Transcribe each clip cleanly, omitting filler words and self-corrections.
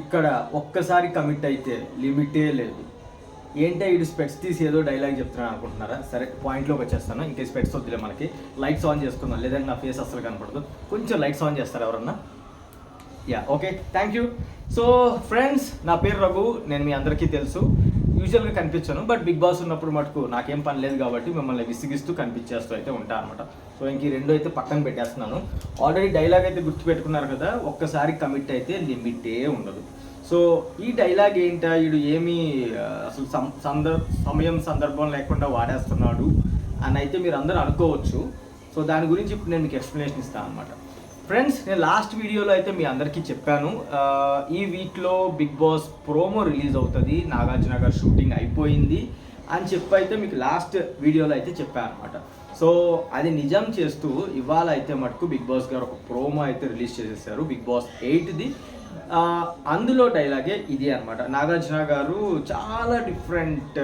ఇక్కడ ఒక్కసారి కమిట్ అయితే లిమిటే లేదు. ఏంటో ఇటు స్పెట్స్ తీసి ఏదో డైలాగ్ చెప్తున్నాను అనుకుంటున్నారా? సరే పాయింట్లోకి వచ్చేస్తాను. ఇంకే స్పెట్స్ వద్దులే, మనకి లైట్స్ ఆన్ చేసుకుందాం, లేదంటే నా ఫేస్ అసలు కనపడదు. కొంచెం లైట్స్ ఆన్ చేస్తారు ఎవరన్నా? Yeah, okay, thank you. So friends, నా పేరు రఘు, నేను మీ అందరికీ తెలుసు. యూజువల్గా కనిపించాను, బట్ బిగ్ బాస్ ఉన్నప్పుడు మటుకు నాకేం పని లేదు కాబట్టి మిమ్మల్ని విసిగిస్తూ కనిపించేస్తూ అయితే ఉంటాను అనమాట. సో ఇంక ఈ రెండు అయితే పక్కన పెట్టేస్తున్నాను. ఆల్రెడీ డైలాగ్ అయితే గుర్తుపెట్టుకున్నారు కదా, ఒక్కసారి కమిట్ అయితే లిమిటే ఉండదు. సో ఈ డైలాగ్ ఏంటా, వీడు ఏమీ అసలు సమయం సందర్భం లేకుండా వాడేస్తున్నాడు అని అయితే మీరు అందరూ అనుకోవచ్చు. సో దాని గురించి ఇప్పుడు నేను మీకు ఎక్స్ప్లెనేషన్ ఇస్తాను అనమాట. ఫ్రెండ్స్, నేను లాస్ట్ వీడియోలో అయితే మీ అందరికీ చెప్పాను, ఈ వీక్లో బిగ్ బాస్ ప్రోమో రిలీజ్ అవుతుంది, నాగార్జున గారు షూటింగ్ అయిపోయింది అని చెప్పి అయితే మీకు లాస్ట్ వీడియోలో అయితే చెప్పాను అనమాట. సో అది నిజం చేస్తూ ఇవాళ అయితే మటుకు బిగ్ బాస్ గారు ఒక ప్రోమో అయితే రిలీజ్ చేసేసారు, బిగ్ బాస్ 8ది. అందులో డైలాగే ఇది అనమాట. నాగార్జున గారు చాలా డిఫరెంట్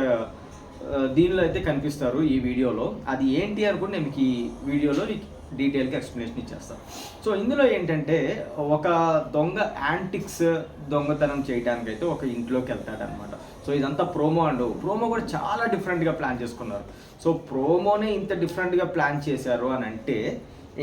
దీనిలో అయితే కనిపిస్తారు ఈ వీడియోలో. అది ఏంటి అనుకుంటే నేను మీకు ఈ వీడియోలో డీటెయిల్గా ఎక్స్ప్లెనేషన్ ఇచ్చేస్తాను. సో ఇందులో ఏంటంటే, ఒక దొంగ యాంటిక్స్ దొంగతనం చేయడానికి అయితే ఒక ఇంట్లోకి వెళ్తాడనమాట. సో ఇదంతా ప్రోమో అండ్ ప్రోమో కూడా చాలా డిఫరెంట్గా ప్లాన్ చేసుకున్నారు. సో ప్రోమోనే ఇంత డిఫరెంట్గా ప్లాన్ చేశారు అని అంటే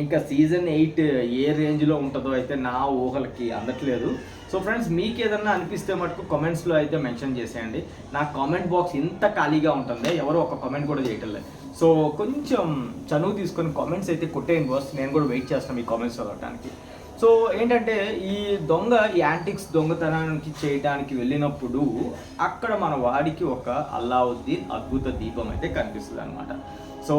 ఇంకా సీజన్ 8 ఏ రేంజ్లో ఉంటుందో అయితే నా ఊహలకి అందట్లేదు. సో ఫ్రెండ్స్, మీకు ఏదన్నా అనిపిస్తే మటుకు కామెంట్స్లో అయితే మెన్షన్ చేసేయండి. నా కామెంట్ బాక్స్ ఇంత ఖాళీగా ఉంటుంది, ఎవరు ఒక కామెంట్ కూడా చేయటం లేదు. సో కొంచెం చనువు తీసుకొని కామెంట్స్ అయితే కొట్టేయండి బాస్, నేను కూడా వెయిట్ చేస్తాను మీ కామెంట్స్ చదవడానికి. సో ఏంటంటే, ఈ యాంటిక్స్ దొంగతనానికి చేయడానికి వెళ్ళినప్పుడు అక్కడ మన వాడికి ఒక అల్లావుద్దీన్ అద్భుత దీపం అయితే కనిపిస్తుంది అనమాట. సో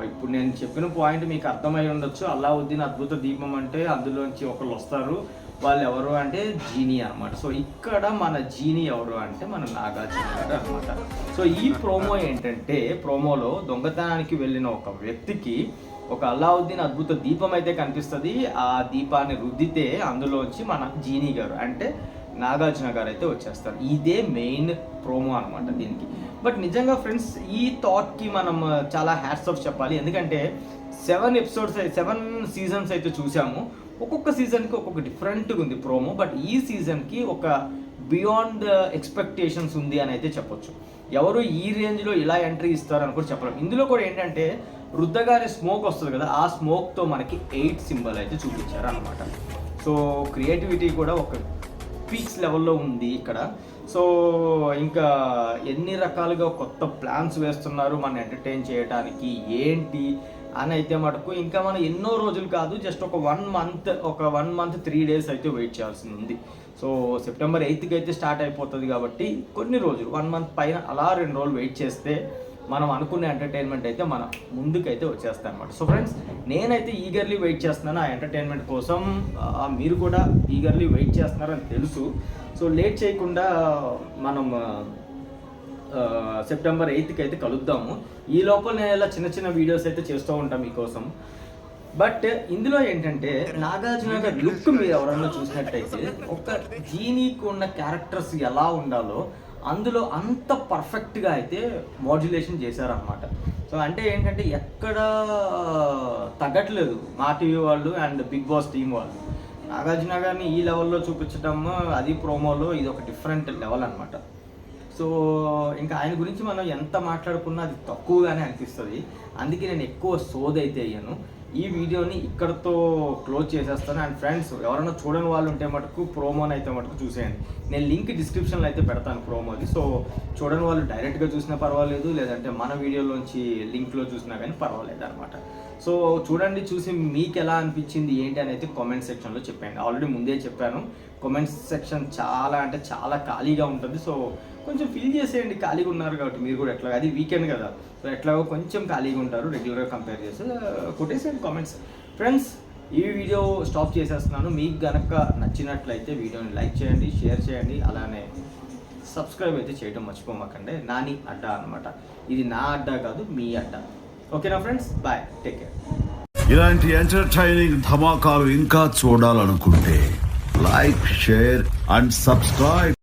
ఇప్పుడు నేను చెప్పిన పాయింట్ మీకు అర్థమై ఉండొచ్చు. అల్లావుద్దీన్ అద్భుత దీపం అంటే అందులోంచి ఒకళ్ళు వస్తారు, వాళ్ళు ఎవరు అంటే జీనీ అనమాట. సో ఇక్కడ మన జీనీ ఎవరు అంటే మన నాగార్జున గారు అనమాట. సో ఈ ప్రోమో ఏంటంటే, ప్రోమోలో దొంగతనానికి వెళ్ళిన ఒక వ్యక్తికి ఒక అల్లావుద్దీన్ అద్భుత దీపం అయితే కనిపిస్తుంది. ఆ దీపాన్ని రుద్దితే అందులోంచి మన జీనీ గారు అంటే నాగార్జున గారు అయితే వచ్చేస్తారు. ఇదే మెయిన్ ప్రోమో అనమాట దీనికి. బట్ నిజంగా ఫ్రెండ్స్, ఈ థాట్కి మనం చాలా హ్యాట్స్ ఆఫ్ చెప్పాలి. ఎందుకంటే 7 సీజన్స్ అయితే చూసాము. ఒక్కొక్క సీజన్కి ఒక్కొక్క డిఫరెంట్గా ఉంది ప్రోమో. బట్ ఈ సీజన్కి ఒక బియాండ్ ఎక్స్పెక్టేషన్స్ ఉంది అని అయితే చెప్పొచ్చు. ఎవరు ఈ రేంజ్లో ఇలా ఎంట్రీ ఇస్తారు అని కూడా చెప్పలేం. ఇందులో కూడా ఏంటంటే, రుద్దగారి స్మోక్ వస్తుంది కదా, ఆ స్మోక్తో మనకి 8 సింబల్ అయితే చూపించారు అనమాట. సో క్రియేటివిటీ కూడా ఒక పీక్స్ లెవెల్లో ఉంది ఇక్కడ. సో ఇంకా ఎన్ని రకాలుగా కొత్త ప్లాన్స్ వేస్తున్నారు మన ఎంటర్టైన్ చేయడానికి ఏంటి అని అయితే మటుకు ఇంకా మనం ఎన్నో రోజులు కాదు, జస్ట్ ఒక 1 మంత్ 3 days అయితే వెయిట్ చేయాల్సి ఉంది. సో సెప్టెంబర్ 8కి అయితే స్టార్ట్ అయిపోతుంది కాబట్టి కొన్ని రోజులు, 1 month పైన అలా 2 రోజులు వెయిట్ చేస్తే మనం అనుకునే ఎంటర్టైన్మెంట్ అయితే మన ముందుకైతే వచ్చేస్తాయి అనమాట. సో ఫ్రెండ్స్, నేనైతే ఈగర్లీ వెయిట్ చేస్తున్నాను ఆ ఎంటర్టైన్మెంట్ కోసం. మీరు కూడా ఈగర్లీ వెయిట్ చేస్తున్నారని తెలుసు. సో లేట్ చేయకుండా మనం సెప్టెంబర్ 8కి అయితే కలుద్దాము. ఈ లోపల నేను ఇలా చిన్న వీడియోస్ అయితే చేస్తూ ఉంటాను మీకోసం. బట్ ఇందులో ఏంటంటే, నాగార్జున గారి లుక్ మీరు ఎవరన్నా చూసినట్టయితే ఒక జీనీకి ఉన్న క్యారెక్టర్స్ ఎలా ఉండాలో అందులో అంత పర్ఫెక్ట్గా అయితే మాడ్యులేషన్ చేశారనమాట. సో అంటే ఏంటంటే, ఎక్కడ తగ్గట్లేదు మా టీవీ వాళ్ళు అండ్ బిగ్ బాస్ టీం వాళ్ళు. నాగార్జున గారిని ఈ లెవెల్లో చూపించడం, అది ప్రోమోలో ఇది ఒక డిఫరెంట్ లెవెల్ అనమాట. సో ఇంకా ఆయన గురించి మనం ఎంత మాట్లాడుకున్నా అది తక్కువగానే అనిపిస్తుంది. అందుకే నేను ఎక్కువ సోదైతే అయ్యాను. ఈ వీడియోని ఇక్కడతో క్లోజ్ చేసేస్తాను. అండ్ ఫ్రెండ్స్, ఎవరైనా చూడని వాళ్ళు ఉంటే మటుకు ప్రోమోని అయితే మటుకు చూసేయండి. నేను లింక్ డిస్క్రిప్షన్లో అయితే పెడతాను ప్రోమోది. సో చూడని వాళ్ళు డైరెక్ట్గా చూసినా పర్వాలేదు, లేదంటే మన వీడియోలోంచి లింక్లో చూసినా కానీ పర్వాలేదు అనమాట. సో చూడండి, చూసి మీకు ఎలా అనిపించింది ఏంటి అని అయితే కామెంట్ సెక్షన్లో చెప్పండి. ఆల్రెడీ ముందే చెప్పాను, కామెంట్ సెక్షన్ చాలా అంటే చాలా ఖాళీగా ఉంటుంది. సో కొంచెం ఫిల్ చేసేయండి, ఖాళీగా ఉన్నారు కాబట్టి మీరు కూడా. ఎట్లా అది వీకెండ్ కదా, సో ఎట్లాగో కొంచెం ఖాళీగా ఉంటారు రెగ్యులర్గా కంపేర్ చేసి, కొట్టేసేయండి కామెంట్స్. ఫ్రెండ్స్, ఈ వీడియో స్టాప్ చేసేస్తున్నాను. మీకు కనుక నచ్చినట్లయితే వీడియోని లైక్ చేయండి, షేర్ చేయండి, అలానే సబ్స్క్రైబ్ అయితే చేయడం మర్చిపోమాకండి. నాని అడ్డా అనమాట, ఇది నా అడ్డా కాదు, మీ అడ్డా. ఓకేనా ఫ్రెండ్స్, బాయ్, టేక్ కేర్. ఇలాంటి ఎంటర్టైనింగ్ ధమాకాలు ఇంకా చూడాలనుకుంటే లైక్, షేర్ అండ్ సబ్స్క్రైబ్.